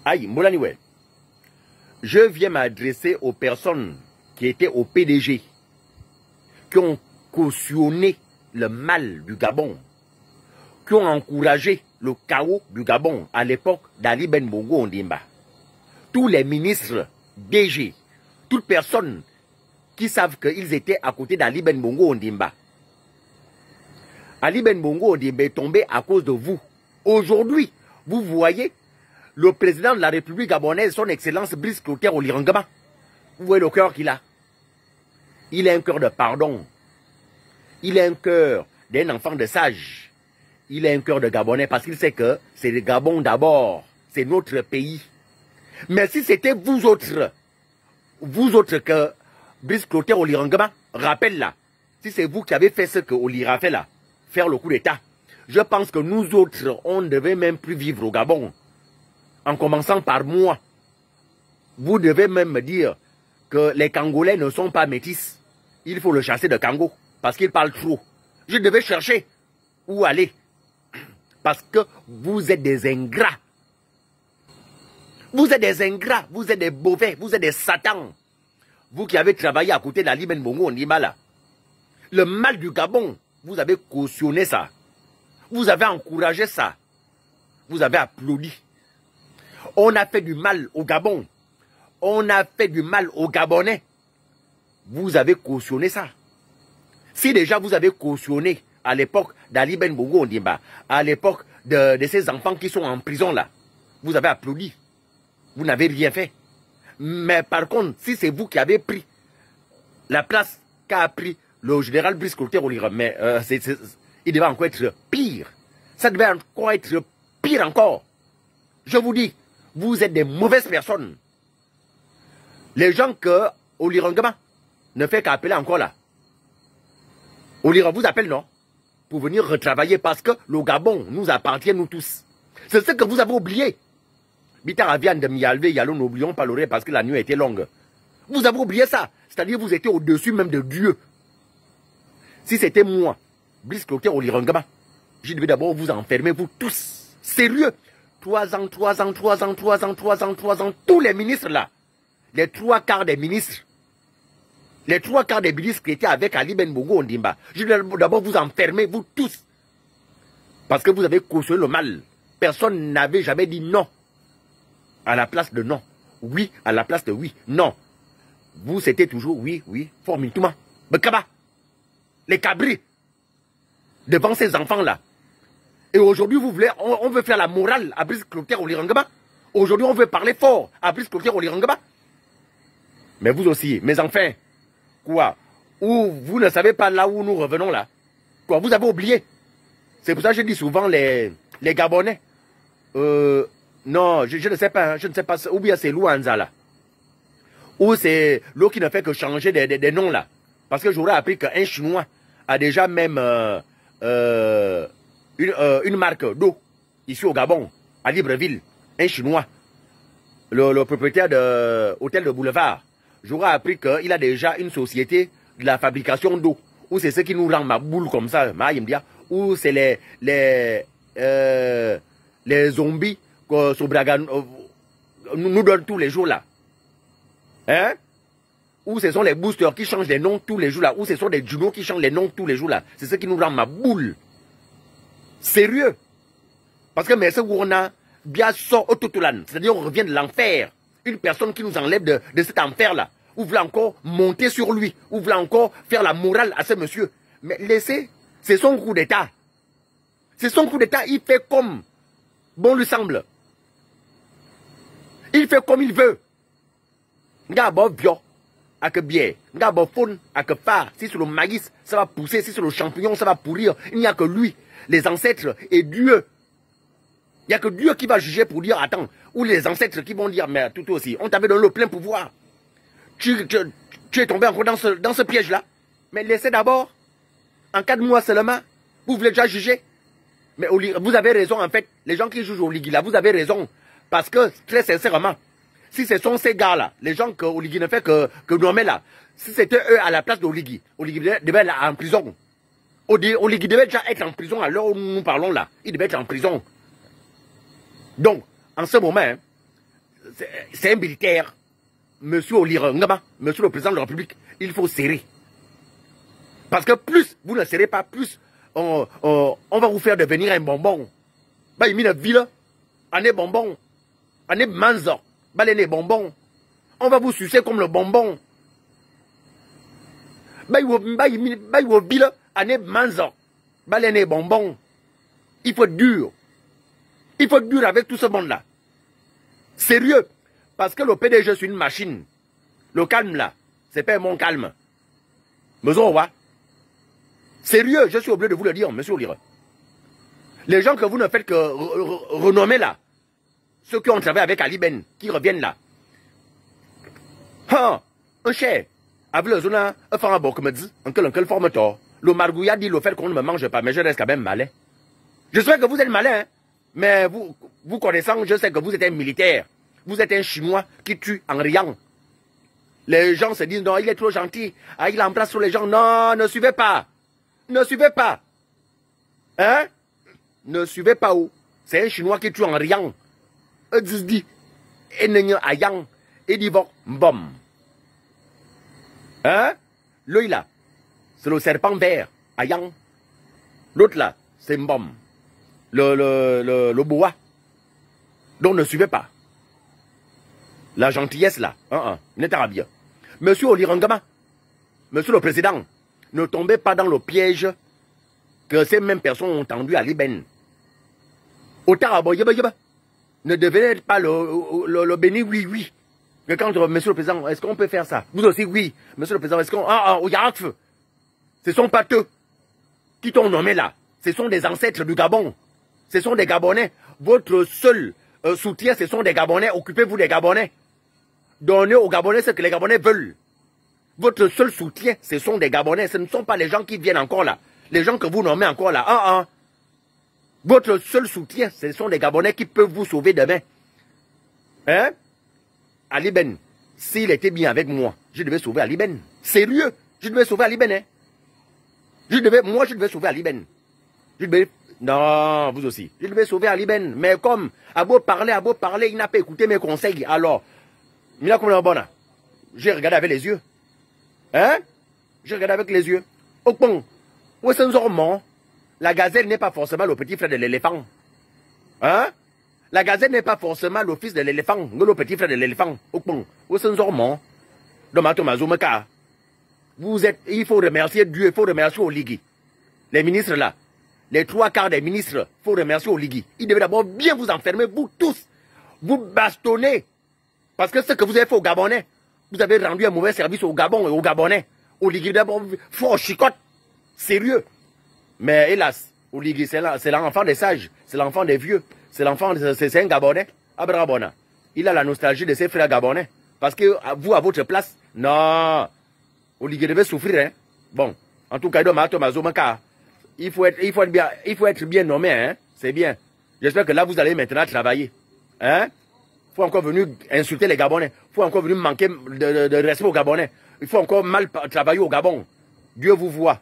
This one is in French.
Aïe, Molaniwe, je viens m'adresser aux personnes qui étaient au PDG, qui ont cautionné le mal du Gabon, qui ont encouragé le chaos du Gabon à l'époque d'Ali Ben Bongo Ondimba. Tous les ministres DG, toutes personnes qui savent qu'ils étaient à côté d'Ali Ben Bongo Ondimba. Ali Ben Bongo Ondimba est tombé à cause de vous. Aujourd'hui, vous voyez le président de la République gabonaise, son excellence Brice Clotaire Olirangama. Vous voyez le cœur qu'il a. Il a un cœur de pardon. Il a un cœur d'un enfant de sage. Il a un cœur de Gabonais parce qu'il sait que c'est le Gabon d'abord. C'est notre pays. Mais si c'était vous autres que Brice Clotaire Olirangama, rappelle là, si c'est vous qui avez fait ce que Olira fait là, faire le coup d'état, je pense que nous autres, on ne devait même plus vivre au Gabon. En commençant par moi. Vous devez même me dire que les Cangolais ne sont pas métis. Il faut le chasser de Congo parce qu'il parle trop. Je devais chercher où aller. Parce que vous êtes des ingrats. Vous êtes des ingrats, vous êtes des mauvais, vous êtes des satans. Vous qui avez travaillé à côté d'Ali Ben Bongo Ondimba là. Le mal du Gabon, vous avez cautionné ça. Vous avez encouragé ça. Vous avez applaudi. On a fait du mal au Gabon. On a fait du mal aux Gabonais. Vous avez cautionné ça. Si déjà vous avez cautionné à l'époque d'Ali Ben Bongo Ondimba, à l'époque de ces enfants qui sont en prison là, vous avez applaudi. Vous n'avez rien fait. Mais par contre, si c'est vous qui avez pris la place qu'a pris le général Brice Clotaire Olirangama, mais il devait encore être pire. Ça devait encore être pire encore. Je vous dis, vous êtes des mauvaises personnes. Les gens que Olirangama ne fait qu'appeler encore là. Olirangama vous appelle, non? Pour venir retravailler parce que le Gabon nous appartient, nous tous. C'est ce que vous avez oublié. Bita Avian de Mialve, Yalon, n'oublions pas l'oreille parce que la nuit était longue. Vous avez oublié ça. C'est-à-dire vous étiez au-dessus même de Dieu. Si c'était moi, Brice Clotaire Olirangama, je devais d'abord vous enfermer, vous tous. Sérieux. 3 ans, tous les ministres là. Les 3/4 des ministres. Les 3/4 des ministres qui étaient avec Ali Ben Bongo Ondimba. Je devais d'abord vous enfermer, vous tous. Parce que vous avez cautionné le mal. Personne n'avait jamais dit non. À la place de non. Oui, à la place de oui. Non. Vous, c'était toujours oui, oui. Formitouma. Bekaba. Les cabris. Devant ces enfants-là. Et aujourd'hui, vous voulez, on veut faire la morale à Brice Clotaire Olirangama. Aujourd'hui, on veut parler fort à Brice Clotaire Olirangama. Mais vous aussi, mes enfants, quoi? Ou vous ne savez pas là où nous revenons là? Quoi, vous avez oublié? C'est pour ça que je dis souvent les Gabonais. Non, je ne sais pas, ou bien c'est Louanza là. Ou c'est l'eau qui ne fait que changer des noms là. Parce que j'aurais appris qu'un Chinois a déjà même une marque d'eau ici au Gabon, à Libreville. Un Chinois, le propriétaire de hôtel de Boulevard. J'aurais appris qu'il a déjà une société de la fabrication d'eau. Ou c'est ce qui nous rend ma boule comme ça, ou c'est les zombies que Sobraga nous donne tous les jours là. Hein? Ou ce sont les boosters qui changent les noms tous les jours là. Ou ce sont des Juno qui changent les noms tous les jours là. C'est ce qui nous rend ma boule. Sérieux. Parce que mais ce qu'on a bien sort au Totolan. C'est-à-dire on revient de l'enfer. Une personne qui nous enlève de cet enfer là. Ou voulez encore monter sur lui. Ou voulez encore faire la morale à ce monsieur. Mais laissez. C'est son coup d'état. C'est son coup d'état. Il fait comme bon lui semble. Il fait comme il veut. Ngabo bio, avec bien. Ngabo faune, avec phare. Si c'est le maïs, ça va pousser. Si c'est le champignon, ça va pourrir. Il n'y a que lui, les ancêtres et Dieu. Il n'y a que Dieu qui va juger pour dire, attends, ou les ancêtres qui vont dire, mais tout aussi, on t'avait donné le plein pouvoir. Tu es tombé encore dans ce piège-là. Mais laissez d'abord, en 4 mois seulement, vous voulez déjà juger. Mais vous avez raison, en fait, les gens qui jugent au Ligui, là, vous avez raison. Parce que, très sincèrement, si ce sont ces gars-là, les gens que Oligui ne fait que nommer là, si c'était eux à la place d'Oligui, Oligui devait être en prison. Oligui devait déjà être en prison à l'heure où nous parlons là. Il devait être en prison. Donc, en ce moment, hein, c'est un militaire. Monsieur Olire Ngama, monsieur le président de la République, il faut serrer. Parce que plus vous ne serrez pas, plus on va vous faire devenir un bonbon. Bah, il y a une ville, année bonbon, année manzo, bah, les bonbons. On va vous sucer comme le bonbon. Bah, il y a une ville, année manzo, bah, les bonbons. Il faut être dur. Il faut être dur avec tout ce monde-là. Sérieux. Parce que le PDG, c'est une machine. Le calme, là, c'est pas mon calme. Monsieur, sérieux, je suis obligé de vous le dire, monsieur Olire. Les gens que vous ne faites que renommer là, ceux qui ont travaillé avec Ali Ben, qui reviennent là. Ah, un cher, avec le zona, un fan à bord, comme dit, un forme tort. Le margouillat dit le fait qu'on ne me mange pas, mais je reste quand même malin. Je sais que vous êtes malin, hein, mais vous connaissant, je sais que vous êtes un militaire. Vous êtes un Chinois qui tue en riant. Les gens se disent, non, il est trop gentil. Ah, il embrasse sur les gens. Non, ne suivez pas. Ne suivez pas. Hein? Ne suivez pas où? C'est un Chinois qui tue en riant. Dit, et n'est ayant, et dit, bom. Hein? L'œil là, c'est le serpent vert, ayant. L'autre là, c'est bom. Le bois. Donc ne suivez pas. La gentillesse là, n'est arabien. Monsieur Olirangama, monsieur le président, ne tombez pas dans le piège que ces mêmes personnes ont tendu à Liben. Ne devenez pas le béni oui. Mais quand, monsieur le président, est-ce qu'on peut faire ça? Vous aussi, oui. Monsieur le président, est-ce qu'on... Ce sont pas eux qui t'ont nommé là. Ce sont des ancêtres du Gabon. Ce sont des Gabonais. Votre seul soutien, ce sont des Gabonais. Occupez-vous des Gabonais. Donnez aux Gabonais ce que les Gabonais veulent. Votre seul soutien, ce sont des Gabonais. Ce ne sont pas les gens qui viennent encore là. Les gens que vous nommez encore là. Votre seul soutien, ce sont des Gabonais qui peuvent vous sauver demain. Hein? Ali Ben, s'il était bien avec moi, je devais sauver Ali Ben. Sérieux, je devais sauver Ali Ben. Hein? Je devais sauver Ali Ben. Non, vous aussi. Je devais sauver Ali Ben. Mais comme, à beau parler, il n'a pas écouté mes conseils. Alors, j'ai regardé avec les yeux. Hein? J'ai regardé avec les yeux. Au pont, où est-ce que la gazelle n'est pas forcément le petit frère de l'éléphant. Hein? La gazelle n'est pas forcément le fils de l'éléphant, le petit frère de l'éléphant. Au pont, où est-ce que vous êtes, il faut remercier Dieu, il faut remercier Oligui. Les ministres là, les 3/4 des ministres, il faut remercier Oligui. Il devait d'abord bien vous enfermer, vous tous, vous bastonner. Parce que ce que vous avez fait aux Gabonais, vous avez rendu un mauvais service aux Gabon et aux Gabonais. Oligui d'abord, faut chicote. Sérieux. Mais hélas, Oligui, c'est l'enfant des sages, c'est l'enfant des vieux, c'est un Gabonais. Abrabona. Il a la nostalgie de ses frères Gabonais. Parce que vous, à votre place, non. Oligui devait souffrir, hein. Bon. En tout cas, il faut être bien nommé, hein. C'est bien. J'espère que là, vous allez maintenant travailler. Hein? Il faut encore venir insulter les Gabonais. Il faut encore venir manquer de respect aux Gabonais. Il faut encore mal travailler au Gabon. Dieu vous voit.